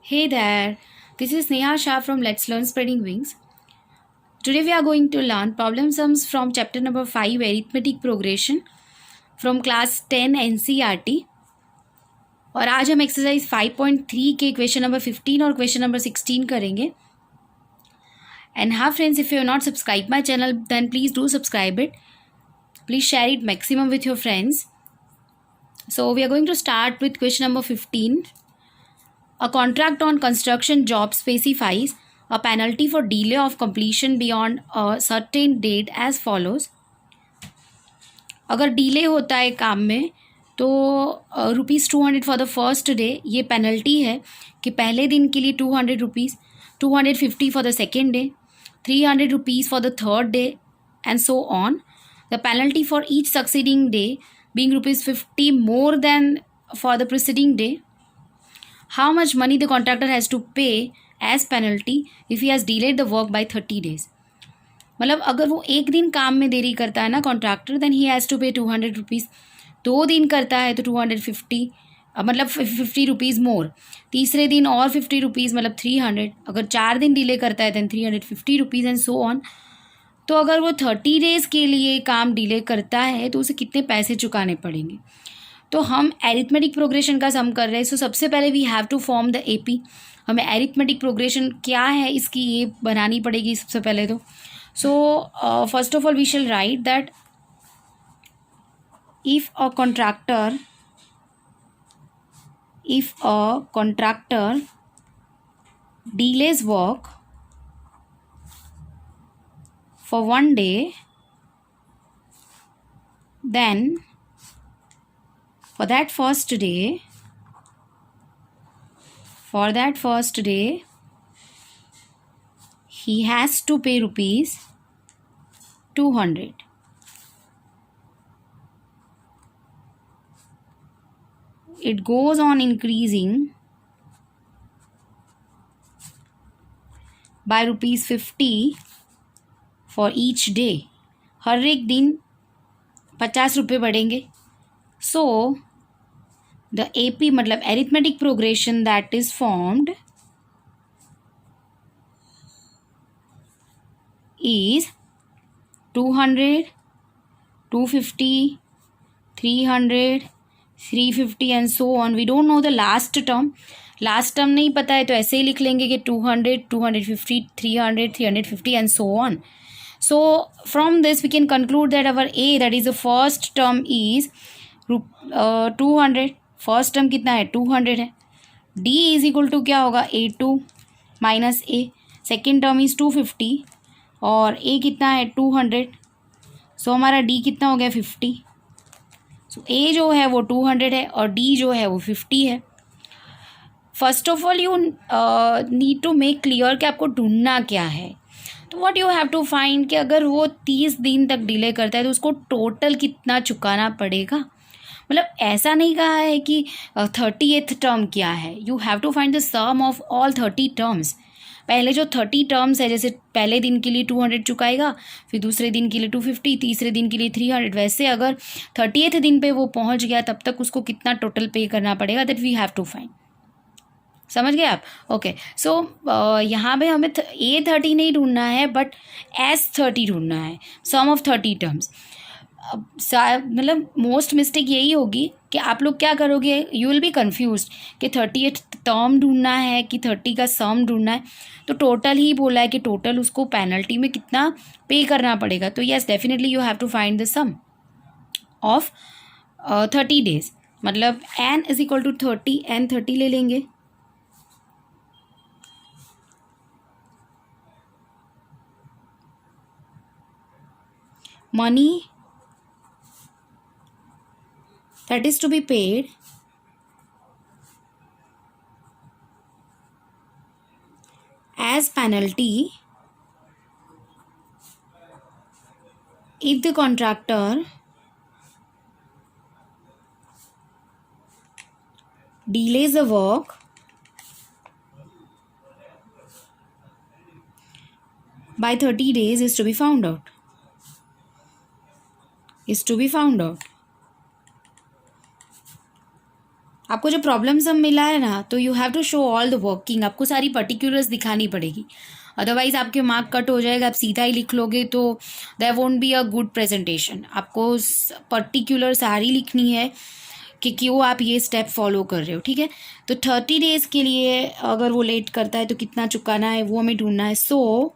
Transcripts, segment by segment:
Hey there, this is Neha Shah from Let's Learn Spreading Wings. Today we are going to learn problem sums from chapter number 5 Arithmetic Progression from class 10 NCERT. और आज हम exercise 5.3 के question number 15 और question number 16 करेंगे. And हाँ friends, if you have not subscribed my channel, then please do subscribe it. Please share it maximum with your friends. So we are going to start with question number 15. A contract on construction job specifies a penalty for delay of completion beyond a certain date as follows. अगर delay होता है काम में तो ₹200 for the first day ये penalty है कि पहले दिन के लिए ₹200, ₹250 for the second day, ₹300 for the third day and so on. The penalty for each succeeding day being ₹50 more than for the preceding day. How much money the contractor has to pay as penalty if he has delayed the work by 30 days. मतलब अगर वो एक दिन काम में देरी करता है ना contractor, then he has to pay ₹200. 2 दिन करता है तो 250, मतलब ₹50 मोर. तीसरे दिन और ₹50 मतलब 300. अगर 4 दिन डिले करता है देन ₹350 एंड सो ऑन. तो अगर वो 30 डेज़ के लिए काम डिले करता है तो उसे कितने पैसे चुकाने पड़ेंगे. तो हम एरिथमेटिक प्रोग्रेशन का सम कर रहे हैं. सो सबसे पहले we have to form the AP. हमें एरिथमेटिक प्रोग्रेशन क्या है इसकी ये बनानी पड़ेगी सबसे पहले तो. So first of all we shall write that if a contractor delays work for one day, then for that first day he has to pay ₹200. It goes on increasing by ₹50 for each day. हर एक दिन ₹50 बढ़ेंगे. So the AP मतलब arithmetic progression that is formed is 200, 250, 300, 350 and so on. We don't know the last term. Last term नहीं पता है तो ऐसे ही लिख लेंगे कि 200, 250, 300, 350 and so on. So from this we can conclude that our A, that is the first term, is 200. First term कितना है 200 है. D इज इक्वल टू क्या होगा A2 minus A. Second term is 250 और A कितना है 200. सो हमारा D कितना हो गया 50. सो A जो है वो 200 है और D जो है वो 50 है. First of all you need to make clear कि आपको ढूंढना क्या है. तो what you have to find कि अगर वो 30 दिन तक डिले करता है तो उसको टोटल कितना चुकाना पड़ेगा. मतलब ऐसा नहीं कहा है कि 30th टर्म क्या है. You have to find the sum of all 30 terms. पहले जो 30 टर्म्स है, जैसे पहले दिन के लिए 200 चुकाएगा, फिर दूसरे दिन के लिए 250, तीसरे दिन के लिए 300. वैसे अगर 30th दिन पे वो पहुंच गया तब तक उसको कितना टोटल पे करना पड़ेगा, that we have to find. समझ गए आप. ओके. सो यहाँ पे हमें A30 नहीं ढूंढना है बट S30 ढूंढना है, सम ऑफ 30 टर्म्स. मतलब मोस्ट मिस्टेक यही होगी कि आप लोग क्या करोगे, यू विल बी कन्फ्यूज्ड कि 30th टर्म ढूंढना है कि 30 का सम ढूंढना है. तो टोटल ही बोला है कि टोटल उसको पेनल्टी में कितना पे करना पड़ेगा. तो yes, definitely you have to find the sum of 30 days. मतलब N is equal to 30, N30 ले लेंगे. Money that is to be paid as penalty if the contractor delays the work by 30 days is to be found out. आपको जो problem some मिला है ना, तो you have to show all the working, आपको सारी पर्टिकुलर्स दिखानी पड़ेगी, अदरवाइज आपके मार्क कट हो जाएगा। आप सीधा ही लिख लोगे तो there won't be a good presentation. आपको पर्टिकुलर सारी लिखनी है कि क्यों आप ये स्टेप फॉलो कर रहे हो, ठीक है। तो 30 डेज के लिए अगर वो लेट करता है तो कितना चुकाना है वो हमें ढूंढना है। So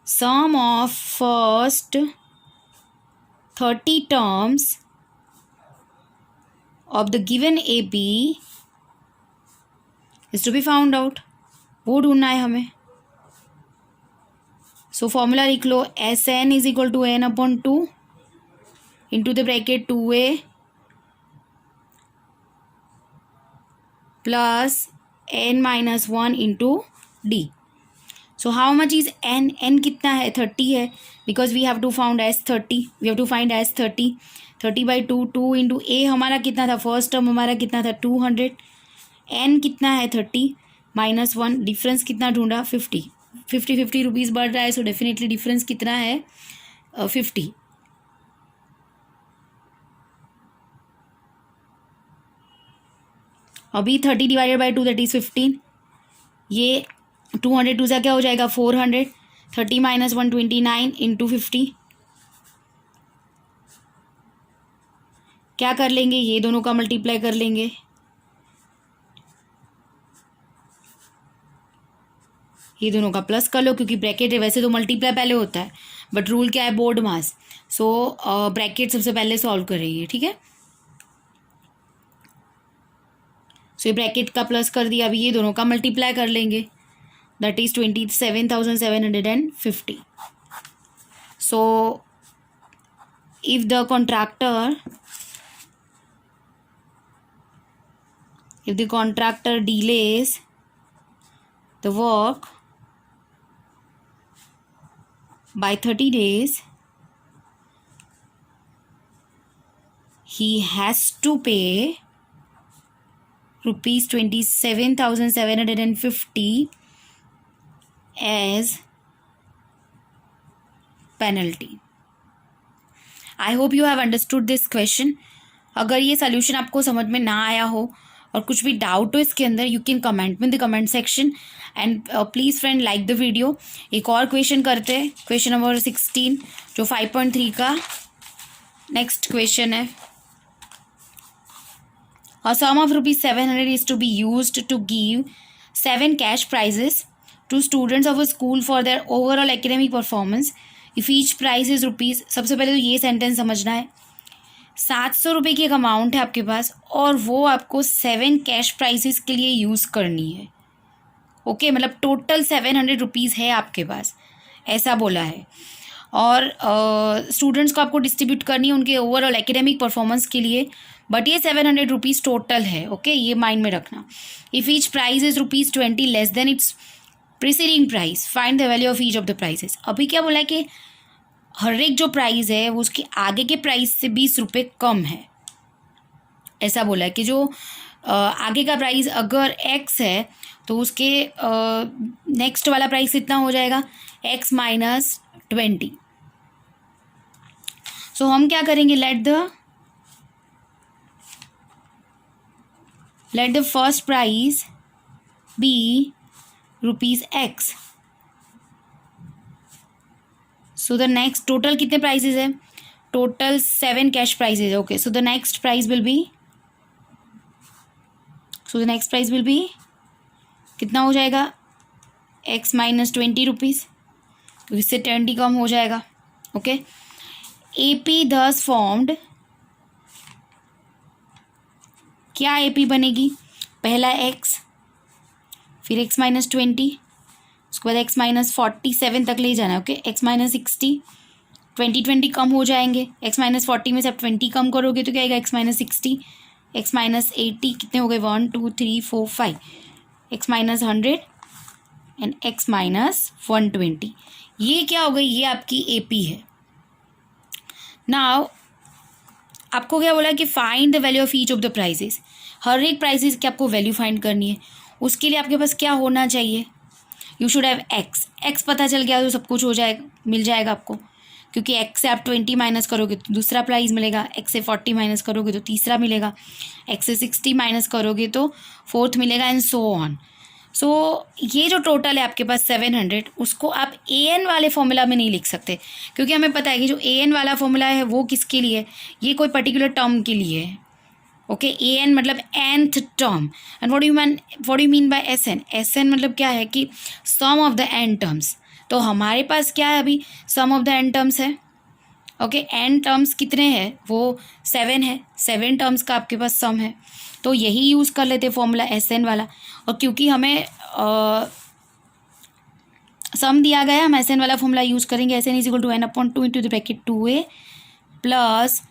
sum of first 30 terms of the given AP is to be found out, वो ढूंढना है हमें। सो फॉर्मूला लिख लो, SN is equal to N/2 into the bracket 2A plus N-1 into D। So how much is N? N कितना है? 30 है, because we have to found s 30, we have to find s 30। 30/2, 2 into a हमारा कितना था, first term हमारा कितना था 200। N कितना है 30 -1, डिफरेंस कितना ढूंढा 50। 50 रुपीज़ बढ़ रहा है, सो डेफिनेटली डिफरेंस कितना है 50। अभी 30/2 दैट इज 15। ये 200 से क्या हो जाएगा 400। 30 - 1 29 इंटू 50। क्या कर लेंगे, ये दोनों का मल्टीप्लाई कर लेंगे। ये दोनों का प्लस कर लो, क्योंकि ब्रैकेट है, वैसे तो मल्टीप्लाई पहले होता है, बट रूल क्या है, बोर्ड मास। सो ब्रैकेट सबसे पहले सॉल्व करेंगे, ठीक है। सो ये ब्रैकेट का प्लस कर दिया, अभी ये दोनों का मल्टीप्लाई कर लेंगे, that is 27,750। So if the contractor delays the work by 30 days, he has to pay rupees 27,750 as penalty. I hope you have understood this question. अगर ये solution आपको समझ में ना आया हो और कुछ भी डाउट हो इसके अंदर, यू कैन कमेंट में the comment section and please friend like the video. एक और क्वेश्चन करते हैं, क्वेश्चन नंबर 16 जो 5.3 का नेक्स्ट क्वेश्चन है। A sum of rupees 700 is to be used to give 7 cash prizes to students of a school for their overall academic performance. If each prize is rupees, सबसे पहले तो ये sentence समझना है, 700 रुपये की एक अमाउंट है आपके पास और वो आपको 7 कैश प्राइजेस के लिए यूज़ करनी है। ओके, मतलब टोटल 700 रुपीज़ है आपके पास, ऐसा बोला है। और स्टूडेंट्स को आपको डिस्ट्रीब्यूट करनी है उनके ओवरऑल एकेडमिक परफॉर्मेंस के लिए, बट ये 700 रुपीज़ टोटल है। ओके, ये माइंड में रखना। If each prize is rupees 20 less than its preceding price, find the value of each of the prizes. अभी क्या बोला है कि हर एक जो प्राइस है वो उसके आगे के प्राइस से 20 रुपये कम है, ऐसा बोला है कि जो आगे का प्राइस अगर x है तो उसके नेक्स्ट वाला प्राइस कितना हो जाएगा, x - 20। सो हम क्या करेंगे, let the first price be rupees x। So the next total कितने प्राइजेज है, total 7 cash prizes. Okay, so the next price will be कितना हो जाएगा, x - 20 रुपीज़, तो इससे 20 कम हो जाएगा। ओके, AP दस फॉर्म्ड, क्या AP बनेगी, पहला x, फिर x - 20, उसके बाद x - 47 तक ले जाना है। ओके, x - 60, 20 कम हो जाएंगे, x - 40 में से आप 20 कम करोगे तो क्या आएगा, x - 60, x - 80 कितने हो गए, 1 2 3 4 5, x - 100 एंड x - 120। ये क्या हो गई, ये आपकी AP है। नाउ आपको क्या बोला कि find the value of each of the prizes, हर एक प्राइजेस की आपको वैल्यू फाइंड करनी है। उसके लिए आपके पास क्या होना चाहिए, यू शुड हैव x पता चल गया तो सब कुछ हो जाएगा, मिल जाएगा आपको। क्योंकि x से आप 20 माइनस करोगे तो दूसरा प्राइस मिलेगा, x से 40 माइनस करोगे तो तीसरा मिलेगा, x से 60 माइनस करोगे तो फोर्थ मिलेगा, एंड सो ऑन. सो ये जो टोटल है आपके पास 700, उसको आप an वाले फॉर्मूला में नहीं लिख सकते, क्योंकि हमें पता है कि जो an वाला फॉर्मूला है वो किसके लिए है, ये कोई पर्टिकुलर टर्म के लिए है. ओके, an मतलब nth term. And what you mean by sn? sn मतलब क्या है कि सम ऑफ द n टर्म्स. तो हमारे पास क्या है अभी, सम ऑफ द n टर्म्स है. ओके, n टर्म्स कितने हैं, वो 7 है, 7 टर्म्स का आपके पास सम है. तो यही यूज़ कर लेते फॉर्मूला sn वाला. और क्योंकि हमें सम दिया गया है, हम sn वाला फॉर्मूला यूज़ करेंगे. sn is equal to n upon 2 into the bracket 2a plus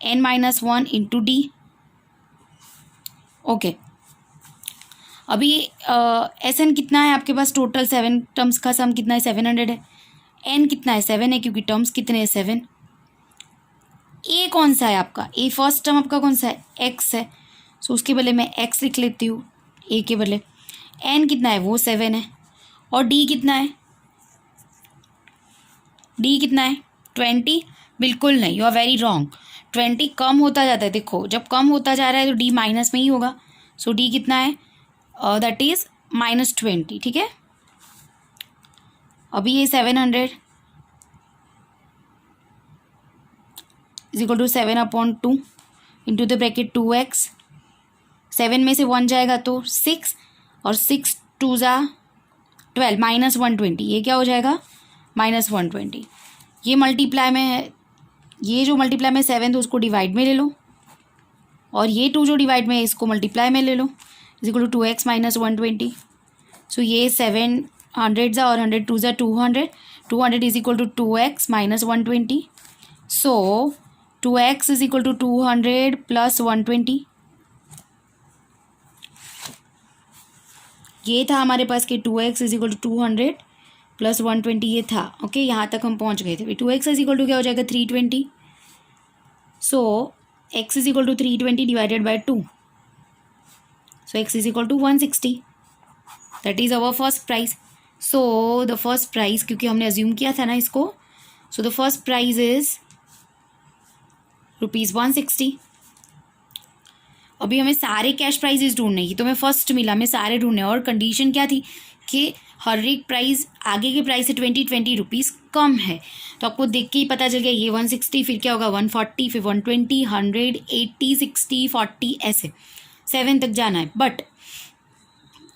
n-1 into D. Okay, अभी sn कितना है आपके पास, टोटल 7 टर्म्स का सम कितना है, 700 है. n कितना है, 7 है, क्योंकि टर्म्स कितने हैं, 7. a कौन सा है आपका, a फर्स्ट टर्म आपका कौन सा है, x है. सो उसके बदले मैं x लिख लेती हूँ a के बदले. n कितना है, वो 7 है. और d कितना है, d कितना है, 20. बिल्कुल नहीं, यू आर वेरी रॉन्ग. 20 कम होता जाता है. देखो, जब कम होता जा रहा है तो d माइनस में ही होगा. सो d कितना है, दैट इज -20. ठीक है, अभी ये 700 is equal to 7 upon 2 into the bracket 2x. 7 में से 1 जाएगा तो 6, और 6 2 ज़ा 12, -120. ये क्या हो जाएगा, -120. ये मल्टीप्लाई में है, ये जो मल्टीप्लाई में 7 तो उसको डिवाइड में ले लो, और ये 2 जो डिवाइड में है इसको मल्टीप्लाई में ले लो. Is equal to 2x minus 120. So ये 700 ज़ा और 100 2 ज़ा 200. 200 is equal to 2x minus 120. So 2x is equal to 200 plus 120. ये था हमारे पास कि 2x is equal to 200 plus 120 ये था. ओके, यहाँ तक हम पहुँच गए थे. 2x इज इक्वल टू क्या हो जाएगा, 320. So x is equal to 320 divided by 2. So x is equal to 160. That is our first price. So the first price, क्योंकि हमने अज्यूम किया था ना इसको, so the first price is ₹160. अभी हमें सारे कैश प्राइजेस ढूंढने की, तो हमें फर्स्ट मिला, हमें सारे ढूंढने. और कंडीशन क्या थी कि हर एक प्राइस आगे के प्राइस से 20 रुपीज़ कम है. तो आपको देख के ही पता चल गया, ये 160, फिर क्या होगा 140, फिर 120, 100, 80, 60, 40, ऐसे 7 तक जाना है. But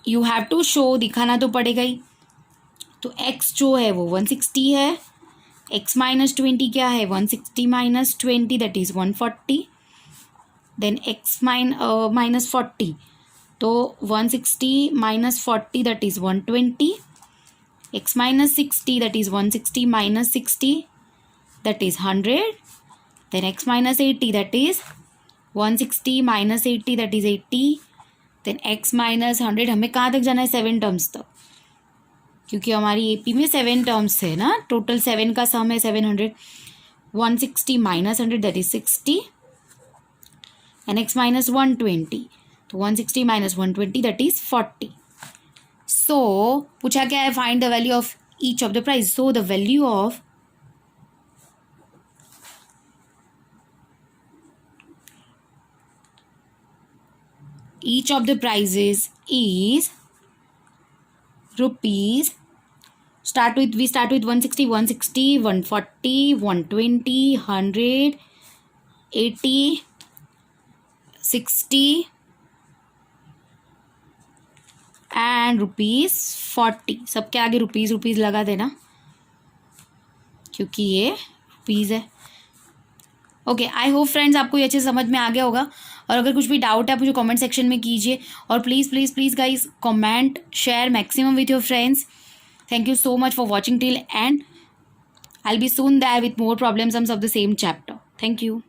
you have to show, दिखाना तो पड़ेगा ही. तो x जो है वो 160 है, x माइनस 20 क्या है, 160 minus 20 that is 140. Then x minus 40, तो 160 minus 40 that is 120. x minus 60 that is 160 minus 60 that is 100. Then x minus 80 that is 160 minus 80 that is 80. Then x minus 100. हमें कहाँ तक जाना है, 7 टर्म्स तक, क्योंकि हमारी AP में 7 टर्म्स है ना. टोटल 7 का सम है 700. 160 minus 100 that is 60. And x minus 120, तो 160 माइनस 120 दैट इज़ 40. सो पूछा क्या है, find the value of each of the price. So the value of each of the prices is rupees. We start with 160, 140, 120, 100, 80, 60 and ₹40. सबके आगे rupees लगा देना, क्योंकि ये रुपीज़ है. ओके, आई होप फ्रेंड्स आपको ये अच्छे समझ में आ गया होगा. और अगर कुछ भी डाउट है आप मुझे कमेंट सेक्शन में कीजिए. और please please please guys, comment share maximum with your friends. Thank you so much for watching till end I will be soon there with more problem sums of the same chapter. Thank you.